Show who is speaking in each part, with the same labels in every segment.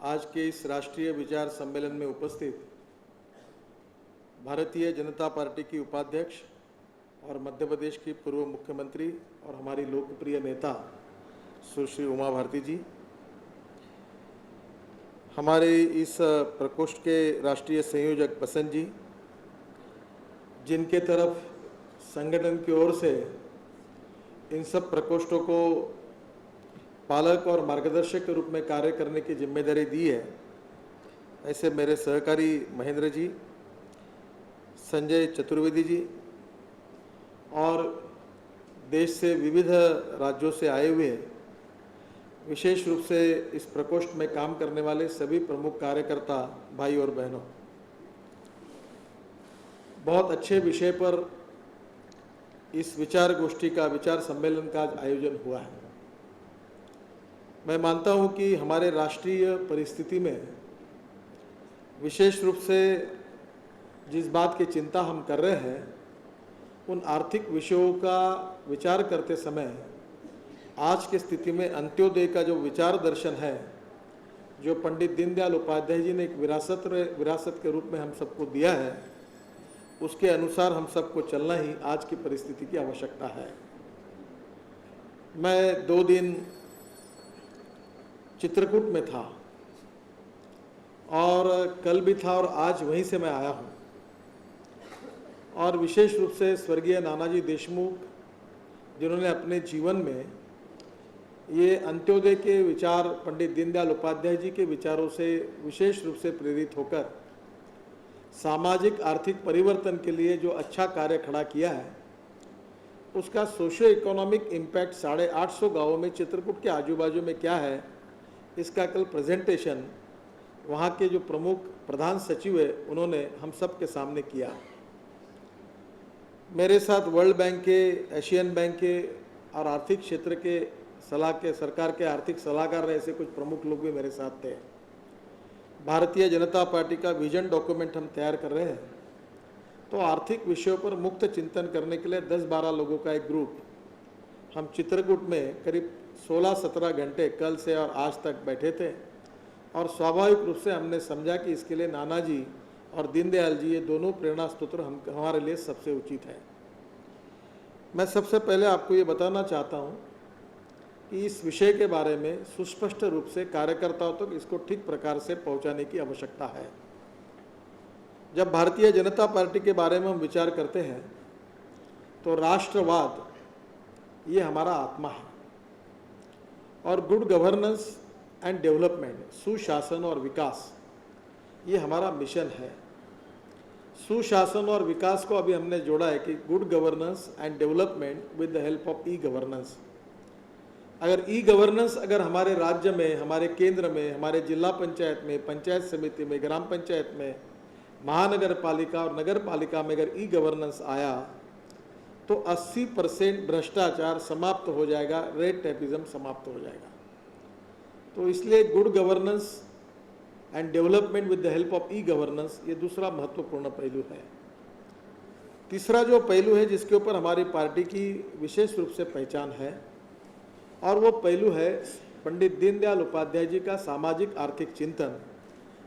Speaker 1: आज के इस राष्ट्रीय विचार सम्मेलन में उपस्थित भारतीय जनता पार्टी की उपाध्यक्ष और मध्य प्रदेश की पूर्व मुख्यमंत्री और हमारी लोकप्रिय नेता सुश्री उमा भारती जी, हमारे इस प्रकोष्ठ के राष्ट्रीय संयोजक बसंत जी, जिनके तरफ संगठन की ओर से इन सब प्रकोष्ठों को पालक और मार्गदर्शक के रूप में कार्य करने की जिम्मेदारी दी है, ऐसे मेरे सहकारी महेंद्र जी, संजय चतुर्वेदी जी और देश से विविध राज्यों से आए हुए विशेष रूप से इस प्रकोष्ठ में काम करने वाले सभी प्रमुख कार्यकर्ता भाई और बहनों, बहुत अच्छे विषय पर इस विचार गोष्ठी का विचार सम्मेलन का आयोजन हुआ है। मैं मानता हूं कि हमारे राष्ट्रीय परिस्थिति में विशेष रूप से जिस बात की चिंता हम कर रहे हैं, उन आर्थिक विषयों का विचार करते समय आज की स्थिति में अंत्योदय का जो विचार दर्शन है, जो पंडित दीनदयाल उपाध्याय जी ने एक विरासत के रूप में हम सबको दिया है, उसके अनुसार हम सबको चलना ही आज की परिस्थिति की आवश्यकता है। मैं 2 दिन चित्रकूट में था और कल भी था और आज वहीं से मैं आया हूं, और विशेष रूप से स्वर्गीय नानाजी देशमुख, जिन्होंने अपने जीवन में ये अंत्योदय के विचार पंडित दीनदयाल उपाध्याय जी के विचारों से विशेष रूप से प्रेरित होकर सामाजिक आर्थिक परिवर्तन के लिए जो अच्छा कार्य खड़ा किया है, उसका सोशियो इकोनॉमिक इम्पैक्ट 850 गाँवों में चित्रकूट के आजू बाजू में क्या है, इसका कल प्रेजेंटेशन वहाँ के जो प्रमुख प्रधान सचिव है उन्होंने हम सब के सामने किया। मेरे साथ वर्ल्ड बैंक के, एशियन बैंक के और आर्थिक क्षेत्र के सरकार के आर्थिक सलाहकार ऐसे कुछ प्रमुख लोग भी मेरे साथ थे। भारतीय जनता पार्टी का विजन डॉक्यूमेंट हम तैयार कर रहे हैं, तो आर्थिक विषयों पर मुक्त चिंतन करने के लिए 10-12 लोगों का एक ग्रुप हम चित्रकूट में करीब 16-17 घंटे कल से और आज तक बैठे थे, और स्वाभाविक रूप से हमने समझा कि इसके लिए नानाजी और दीनदयाल जी, ये दोनों प्रेरणा स्रोत हमारे लिए सबसे उचित है। मैं सबसे पहले आपको ये बताना चाहता हूँ कि इस विषय के बारे में सुस्पष्ट रूप से कार्यकर्ताओं तक इसको ठीक प्रकार से पहुँचाने की आवश्यकता है। जब भारतीय जनता पार्टी के बारे में हम विचार करते हैं तो राष्ट्रवाद ये हमारा आत्मा है, और गुड गवर्नेंस एंड डेवलपमेंट, सुशासन और विकास, ये हमारा मिशन है। सुशासन और विकास को अभी हमने जोड़ा है कि good governance and development with the help of e governance. अगर ई गवर्नेंस अगर हमारे राज्य में, हमारे केंद्र में, हमारे जिला पंचायत में, पंचायत समिति में, ग्राम पंचायत में, महानगर पालिका और नगर पालिका में अगर ई गवर्नेंस आया तो 80% भ्रष्टाचार समाप्त हो जाएगा, रेड टेपिज्म समाप्त हो जाएगा। तो इसलिए good governance and development with the help of e governance, ये दूसरा महत्वपूर्ण पहलू है। तीसरा जो पहलू है जिसके ऊपर हमारी पार्टी की विशेष रूप से पहचान है, और वो पहलू है पंडित दीनदयाल उपाध्याय जी का सामाजिक आर्थिक चिंतन,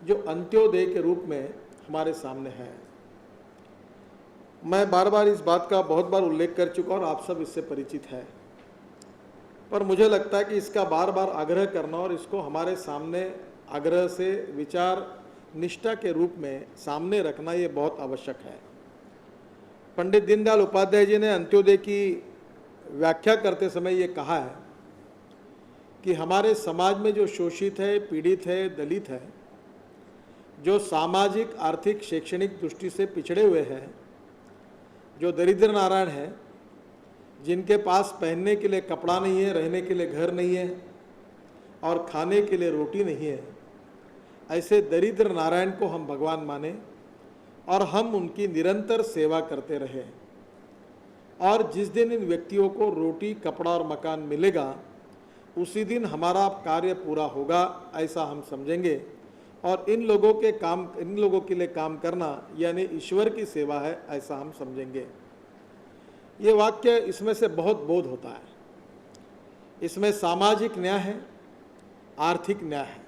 Speaker 1: जो अंत्योदय के रूप में हमारे सामने है। मैं बार बार इस बात का बहुत बार उल्लेख कर चुका और आप सब इससे परिचित है, पर मुझे लगता है कि इसका बार बार आग्रह करना और इसको हमारे सामने आग्रह से विचार निष्ठा के रूप में सामने रखना, ये बहुत आवश्यक है। पंडित दीनदयाल उपाध्याय जी ने अंत्योदय की व्याख्या करते समय ये कहा है कि हमारे समाज में जो शोषित है, पीड़ित है, दलित है, जो सामाजिक आर्थिक शैक्षणिक दृष्टि से पिछड़े हुए हैं, जो दरिद्र नारायण हैं, जिनके पास पहनने के लिए कपड़ा नहीं है, रहने के लिए घर नहीं है और खाने के लिए रोटी नहीं है, ऐसे दरिद्र नारायण को हम भगवान माने और हम उनकी निरंतर सेवा करते रहे। और जिस दिन इन व्यक्तियों को रोटी, कपड़ा और मकान मिलेगा, उसी दिन हमारा कार्य पूरा होगा, ऐसा हम समझेंगे। और इन लोगों के लिए काम करना यानी ईश्वर की सेवा है, ऐसा हम समझेंगे। ये वाक्य, इसमें से बहुत बोध होता है। इसमें सामाजिक न्याय है, आर्थिक न्याय है।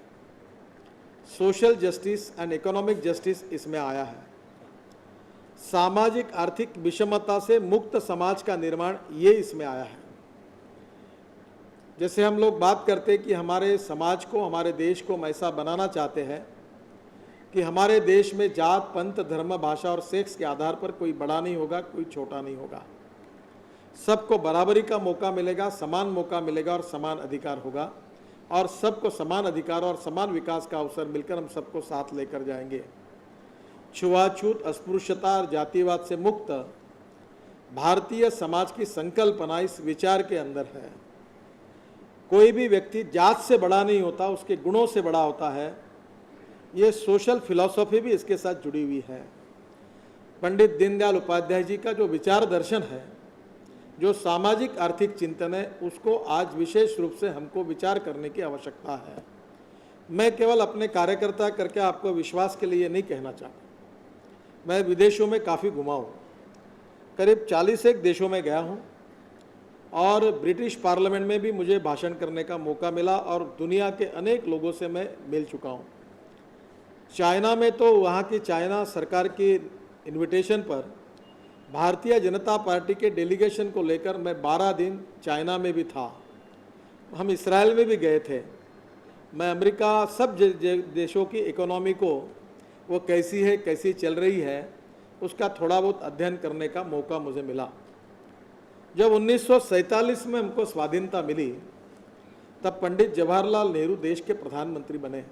Speaker 1: Social justice and economic justice इसमें आया है। सामाजिक आर्थिक विषमता से मुक्त समाज का निर्माण ये इसमें आया है। जैसे हम लोग बात करते हैं कि हमारे समाज को, हमारे देश को हम ऐसा बनाना चाहते हैं कि हमारे देश में जात, पंथ, धर्म, भाषा और सेक्स के आधार पर कोई बड़ा नहीं होगा, कोई छोटा नहीं होगा। सबको बराबरी का मौका मिलेगा, समान मौका मिलेगा और समान अधिकार होगा, और सबको समान अधिकार और समान विकास का अवसर मिलकर हम सबको साथ लेकर जाएंगे। छुआछूत, अस्पृश्यता और जातिवाद से मुक्त भारतीय समाज की संकल्पना इस विचार के अंदर है। कोई भी व्यक्ति जात से बड़ा नहीं होता, उसके गुणों से बड़ा होता है। ये सोशल फिलॉसफी भी इसके साथ जुड़ी हुई है। पंडित दीनदयाल उपाध्याय जी का जो विचार दर्शन है, जो सामाजिक आर्थिक चिंतन है, उसको आज विशेष रूप से हमको विचार करने की आवश्यकता है। मैं केवल अपने कार्यकर्ता करके आपको विश्वास के लिए नहीं कहना चाहता। मैं विदेशों में काफ़ी घुमा हूँ, करीब 41 देशों में गया हूँ, और ब्रिटिश पार्लियामेंट में भी मुझे भाषण करने का मौका मिला, और दुनिया के अनेक लोगों से मैं मिल चुका हूँ। चाइना में तो वहाँ की चाइना सरकार की इनविटेशन पर भारतीय जनता पार्टी के डेलीगेशन को लेकर मैं 12 दिन चाइना में भी था। हम इसराइल में भी गए थे। मैं अमेरिका, सब देशों की इकोनॉमी को वो कैसी है, कैसी चल रही है, उसका थोड़ा बहुत अध्ययन करने का मौका मुझे मिला। जब 1947 में हमको स्वाधीनता मिली, तब पंडित जवाहरलाल नेहरू देश के प्रधानमंत्री बने,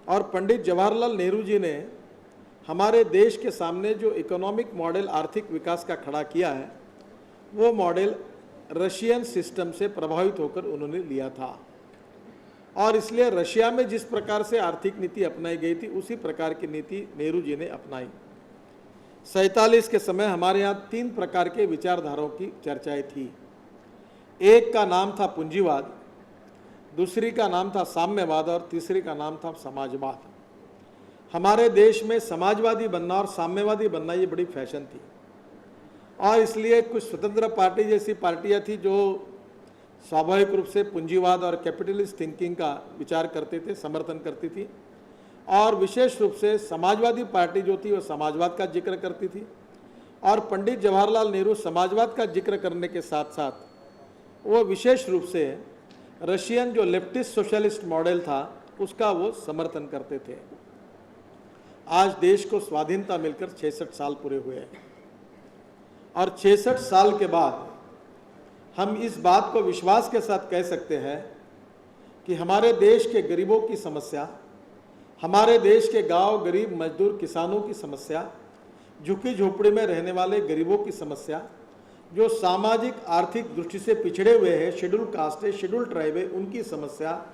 Speaker 1: और पंडित जवाहरलाल नेहरू जी ने हमारे देश के सामने जो इकोनॉमिक मॉडल आर्थिक विकास का खड़ा किया है, वो मॉडल रशियन सिस्टम से प्रभावित होकर उन्होंने लिया था। और इसलिए रशिया में जिस प्रकार से आर्थिक नीति अपनाई गई थी, उसी प्रकार की नीति नेहरू जी ने अपनाई। 47 के समय हमारे यहाँ 3 प्रकार के विचारधाराओं की चर्चाएं थी। एक का नाम था पूंजीवाद, दूसरी का नाम था साम्यवाद, और तीसरी का नाम था समाजवाद। हमारे देश में समाजवादी बनना और साम्यवादी बनना ये बड़ी फैशन थी, और इसलिए कुछ स्वतंत्र पार्टी जैसी पार्टियां थी जो स्वाभाविक रूप से पूंजीवाद और कैपिटलिस्ट थिंकिंग का विचार करते थे, समर्थन करती थी, और विशेष रूप से समाजवादी पार्टी जो थी वो समाजवाद का जिक्र करती थी। और पंडित जवाहरलाल नेहरू समाजवाद का जिक्र करने के साथ साथ वो विशेष रूप से रशियन जो लेफ्टिस्ट सोशलिस्ट मॉडल था उसका वो समर्थन करते थे। आज देश को स्वाधीनता मिलकर 66 साल पूरे हुए हैं, और 66 साल के बाद हम इस बात को विश्वास के साथ कह सकते हैं कि हमारे देश के गरीबों की समस्या, हमारे देश के गांव गरीब मजदूर किसानों की समस्या, झुग्गी झोपड़ी में रहने वाले गरीबों की समस्या, जो सामाजिक आर्थिक दृष्टि से पिछड़े हुए हैं, शेड्यूल कास्ट है, शेड्यूल ट्राइब है, उनकी समस्या,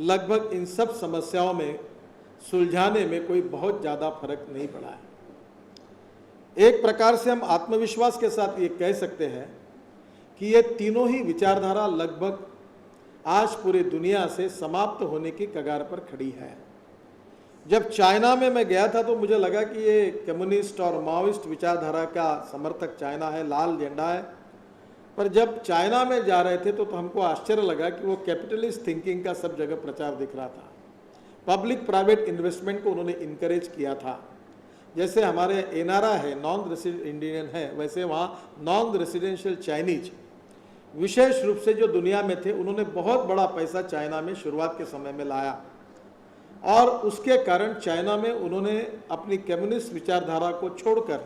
Speaker 1: लगभग इन सब समस्याओं में सुलझाने में कोई बहुत ज़्यादा फर्क नहीं पड़ा है। एक प्रकार से हम आत्मविश्वास के साथ ये कह सकते हैं कि ये तीनों ही विचारधारा लगभग आज पूरी दुनिया से समाप्त होने की कगार पर खड़ी है। जब चाइना में मैं गया था तो मुझे लगा कि ये कम्युनिस्ट और माओइस्ट विचारधारा का समर्थक चाइना है, लाल झंडा है, पर जब चाइना में जा रहे थे तो हमको आश्चर्य लगा कि वो कैपिटलिस्ट थिंकिंग का सब जगह प्रचार दिख रहा था। पब्लिक प्राइवेट इन्वेस्टमेंट को उन्होंने इनकरेज किया था। जैसे हमारे एनआरआई है, नॉन रेसिडेंट इंडियन है, वैसे वहाँ नॉन रेसिडेंशियल चाइनीज विशेष रूप से जो दुनिया में थे, उन्होंने बहुत बड़ा पैसा चाइना में शुरुआत के समय में लाया, और उसके कारण चाइना में उन्होंने अपनी कम्युनिस्ट विचारधारा को छोड़कर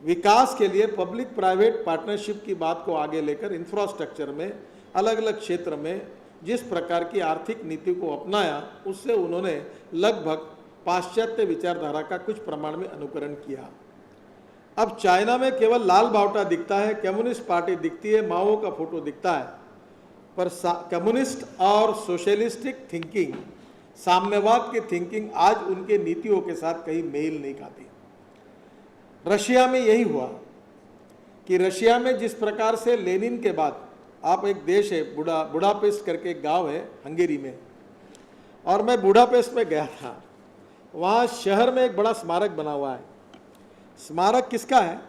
Speaker 1: विकास के लिए पब्लिक प्राइवेट पार्टनरशिप की बात को आगे लेकर इंफ्रास्ट्रक्चर में, अलग अलग क्षेत्र में जिस प्रकार की आर्थिक नीति को अपनाया, उससे उन्होंने लगभग पाश्चात्य विचारधारा का कुछ प्रमाण में अनुकरण किया। अब चाइना में केवल लाल बावटा दिखता है, कम्युनिस्ट पार्टी दिखती है, माओ का फोटो दिखता है, पर कम्युनिस्ट और सोशलिस्टिक थिंकिंग, साम्यवाद की थिंकिंग आज उनके नीतियों के साथ कहीं मेल नहीं खाती। रशिया में यही हुआ कि रशिया में जिस प्रकार से लेनिन के बाद, आप एक देश है बुडापेस्ट करके एक गांव है हंगेरी में, और मैं बुडापेस्ट में गया था। वहाँ शहर में एक बड़ा स्मारक बना हुआ है। स्मारक किसका है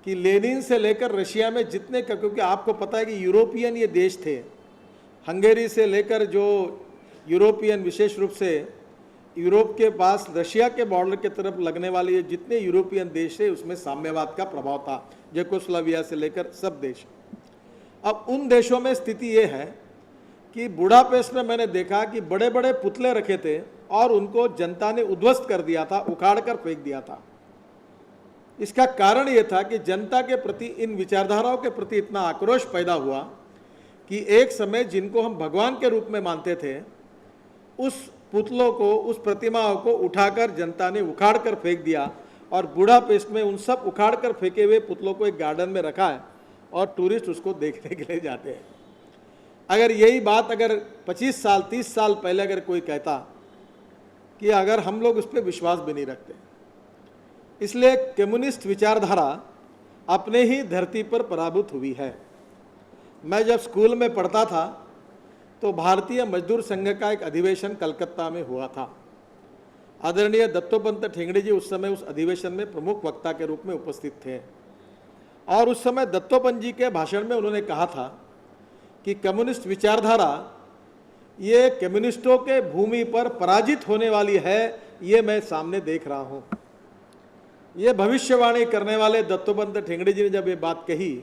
Speaker 1: कि लेनिन से लेकर रशिया में जितने का, क्योंकि आपको पता है कि यूरोपियन ये देश थे, हंगेरी से लेकर जो यूरोपियन, विशेष रूप से यूरोप के पास रशिया के बॉर्डर के तरफ लगने वाले ये जितने यूरोपियन देश है उसमें साम्यवाद का प्रभाव था, जेकोस्लोवाकिया से लेकर सब देश। अब उन देशों में स्थिति ये है कि बुडापेस्ट में मैंने देखा कि बड़े बड़े पुतले रखे थे और उनको जनता ने उद्ध्वस्त कर दिया था, उखाड़ कर फेंक दिया था। इसका कारण ये था कि जनता के प्रति, इन विचारधाराओं के प्रति इतना आक्रोश पैदा हुआ कि एक समय जिनको हम भगवान के रूप में मानते थे, उस पुतलों को, उस प्रतिमाओं को उठाकर जनता ने उखाड़ कर फेंक दिया और बुडापेस्ट में उन सब उखाड़ कर फेंके हुए पुतलों को एक गार्डन में रखा है और टूरिस्ट उसको देखने के लिए जाते हैं। अगर यही बात अगर 25 साल 30 साल पहले अगर कोई कहता कि अगर हम लोग उस पर विश्वास भी नहीं रखते। इसलिए कम्युनिस्ट विचारधारा अपने ही धरती पर पराभूत हुई है। मैं जब स्कूल में पढ़ता था तो भारतीय मजदूर संघ का एक अधिवेशन कलकत्ता में हुआ था। आदरणीय दत्तोपंत ठेंगड़ी जी उस समय उस अधिवेशन में प्रमुख वक्ता के रूप में उपस्थित थे और उस समय दत्तोपंत जी के भाषण में उन्होंने कहा था कि कम्युनिस्ट विचारधारा ये कम्युनिस्टों के भूमि पर पराजित होने वाली है, ये मैं सामने देख रहा हूँ। ये भविष्यवाणी करने वाले दत्तोपंत ठेंगड़ी जी ने जब ये बात कही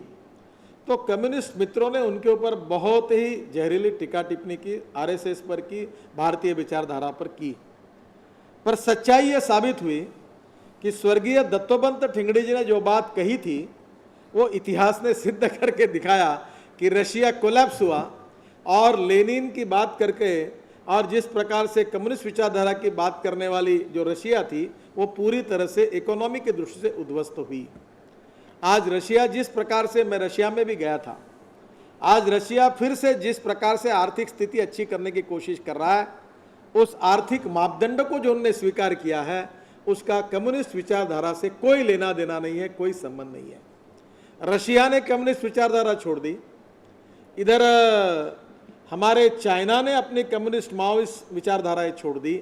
Speaker 1: तो कम्युनिस्ट मित्रों ने उनके ऊपर बहुत ही जहरीली टीका टिप्पणी की, आरएसएस पर की, भारतीय विचारधारा पर की। पर सच्चाई ये साबित हुई कि स्वर्गीय दत्तोपंत ठेंगड़ी जी ने जो बात कही थी वो इतिहास ने सिद्ध करके दिखाया कि रशिया कोलैप्स हुआ और लेनिन की बात करके और जिस प्रकार से कम्युनिस्ट विचारधारा की बात करने वाली जो रशिया थी वो पूरी तरह से इकोनॉमी की दृष्टि से उद्ध्वस्त हुई। आज रशिया जिस प्रकार से, मैं रशिया में भी गया था, आज रशिया फिर से जिस प्रकार से आर्थिक स्थिति अच्छी करने की कोशिश कर रहा है, उस आर्थिक मापदंड को जो उन्होंने स्वीकार किया है उसका कम्युनिस्ट विचारधारा से कोई लेना देना नहीं है, कोई संबंध नहीं है। रशिया ने कम्युनिस्ट विचारधारा छोड़ दी, इधर हमारे चाइना ने अपनी कम्युनिस्ट माओइस्ट विचारधाराएं छोड़ दी।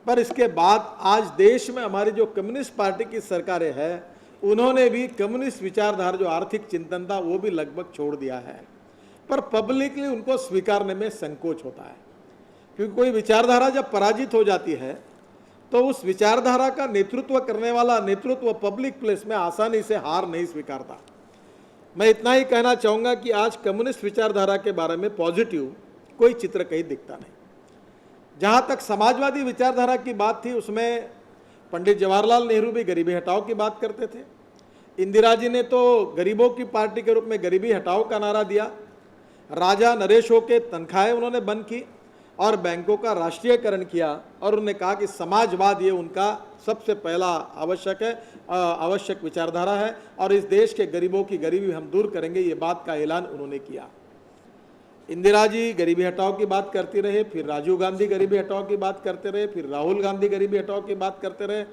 Speaker 1: पर इसके बाद आज देश में हमारी जो कम्युनिस्ट पार्टी की सरकारें हैं उन्होंने भी कम्युनिस्ट विचारधारा जो आर्थिक चिंतन था वो भी लगभग छोड़ दिया है। पर पब्लिकली उनको स्वीकारने में संकोच होता है, क्योंकि कोई विचारधारा जब पराजित हो जाती है तो उस विचारधारा का नेतृत्व करने वाला नेतृत्व पब्लिक प्लेस में आसानी से हार नहीं स्वीकारता। मैं इतना ही कहना चाहूँगा कि आज कम्युनिस्ट विचारधारा के बारे में पॉजिटिव कोई चित्र कहीं दिखता नहीं। जहाँ तक समाजवादी विचारधारा की बात थी उसमें पंडित जवाहरलाल नेहरू भी गरीबी हटाओ की बात करते थे। इंदिरा जी ने तो गरीबों की पार्टी के रूप में गरीबी हटाओ का नारा दिया। राजा नरेशों के तनख्वाहें उन्होंने बंद की और बैंकों का राष्ट्रीयकरण किया और उन्होंने कहा कि समाजवाद ये उनका सबसे पहला आवश्यक विचारधारा है और इस देश के गरीबों की गरीबी हम दूर करेंगे, ये बात का ऐलान उन्होंने किया। इंदिरा जी गरीबी हटाओ की बात करती रहे, फिर राजीव गांधी गरीबी हटाओ की बात करते रहे, फिर राहुल गांधी गरीबी हटाओ की बात करते रहे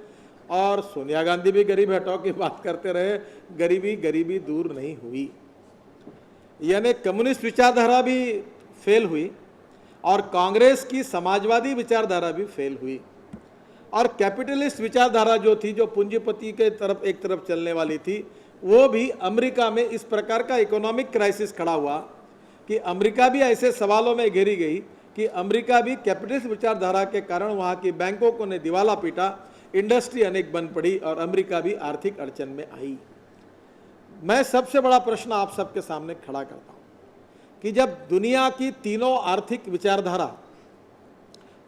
Speaker 1: और सोनिया गांधी भी गरीबी हटाओ की बात करते रहे। गरीबी दूर नहीं हुई। यानी कम्युनिस्ट विचारधारा भी फेल हुई और कांग्रेस की समाजवादी विचारधारा भी फेल हुई और कैपिटलिस्ट विचारधारा जो थी, जो पूंजीपति के तरफ एक तरफ चलने वाली थी, वो भी अमेरिका में इस प्रकार का इकोनॉमिक क्राइसिस खड़ा हुआ कि अमेरिका भी ऐसे सवालों में घेरी गई कि अमेरिका भी कैपिटलिस्ट विचारधारा के कारण वहाँ की बैंकों को ने दिवाला पीटा, इंडस्ट्री अनेक बन पड़ी और अमेरिका भी आर्थिक अड़चन में आई। मैं सबसे बड़ा प्रश्न आप सबके सामने खड़ा करता हूँ कि जब दुनिया की तीनों आर्थिक विचारधारा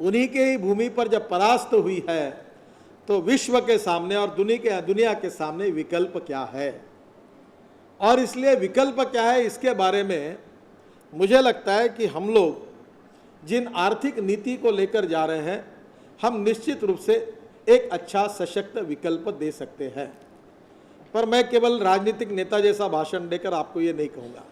Speaker 1: उन्हीं के ही भूमि पर जब परास्त हुई है तो विश्व के सामने और दुनिया के सामने विकल्प क्या है, और इसलिए विकल्प क्या है इसके बारे में मुझे लगता है कि हम लोग जिन आर्थिक नीति को लेकर जा रहे हैं हम निश्चित रूप से एक अच्छा सशक्त विकल्प दे सकते हैं। पर मैं केवल राजनीतिक नेता जैसा भाषण देकर आपको ये नहीं कहूँगा।